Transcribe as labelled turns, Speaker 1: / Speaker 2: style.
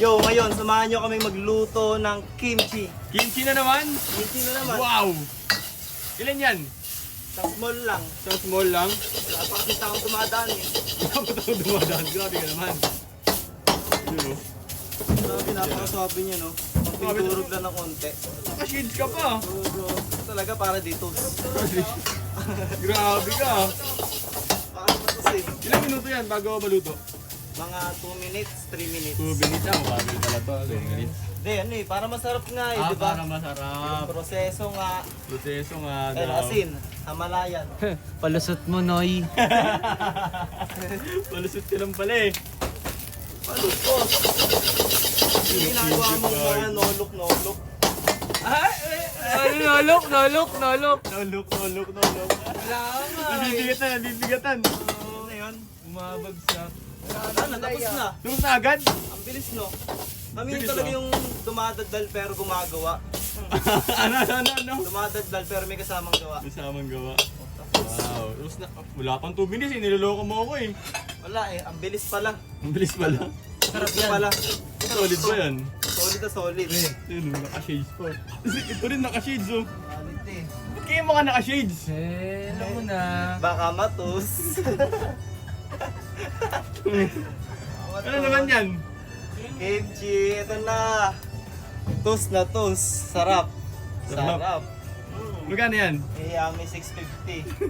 Speaker 1: Yo, ngayon, samahan nyo kaming magluto ng kimchi.
Speaker 2: Kimchi na naman?
Speaker 1: Kimchi na naman.
Speaker 2: Wow! Ilan yan?
Speaker 1: Isang small lang.
Speaker 2: Sa small lang?
Speaker 1: Wala pa kasi taong dumadaan eh.
Speaker 2: Dapat ako dumadaan. Grabe ka naman. Yun o.
Speaker 1: Grabe, napakasabi niya, no? Pagpinturog lang ng konti.
Speaker 2: Naka-shades ka pa.
Speaker 1: Bro, talaga para dito.
Speaker 2: Grabe ka.
Speaker 1: Para matos eh.
Speaker 2: Ilang minuto yan bago maluto?
Speaker 1: Mga 2 minutes, 3 minutes.
Speaker 2: 2 minutes ah. Mabagal pala to. 2 minutes.
Speaker 1: Hindi, ano eh, para masarap nga eh,
Speaker 2: Ah,
Speaker 1: di ba?
Speaker 2: para masarap.
Speaker 1: Proseso nga.
Speaker 2: Proseso nga
Speaker 1: Eh,
Speaker 2: daw.
Speaker 1: asin, Himalayan.
Speaker 3: Palusot mo, Noy.
Speaker 2: Malusot ka lang pala eh.
Speaker 1: Palutos. Hindi ginagawa mo mga nolok-nolok.
Speaker 3: Ay, nolok.
Speaker 2: Nolok.
Speaker 1: Wala nga eh.
Speaker 2: Nabibigatan.
Speaker 1: Ano yun?
Speaker 3: Umabagsak.
Speaker 1: Ano, tapos na.
Speaker 2: Tapos na agad?
Speaker 1: Ang bilis, no? Kami
Speaker 2: Bilis,
Speaker 1: talaga
Speaker 2: oh.
Speaker 1: yung dumadaldal pero gumagawa.
Speaker 2: ano?
Speaker 1: Dumadaldal pero may kasamang gawa.
Speaker 2: Masamang gawa. Wow. Tapos na, wala pang 2 minutes eh. Niloloko mo ako eh.
Speaker 1: Wala eh, ang bilis pala.
Speaker 2: Ang bilis pala.
Speaker 1: Sarap yan. Pala.
Speaker 2: Solid ba yan?
Speaker 1: Solid na solid.
Speaker 2: Yun, naka-shades pa. Ito rin naka-shades oh.
Speaker 1: Solid eh.
Speaker 2: Ba't kaya mga naka-shades?
Speaker 3: Alam mo na.
Speaker 1: Baka matos.
Speaker 2: Ano naman yan?
Speaker 1: Kimchi, ito na. Toast na toast. Sarap.
Speaker 2: Sarap.
Speaker 1: Sarap.
Speaker 2: Magkano yan?
Speaker 1: Yummy 650.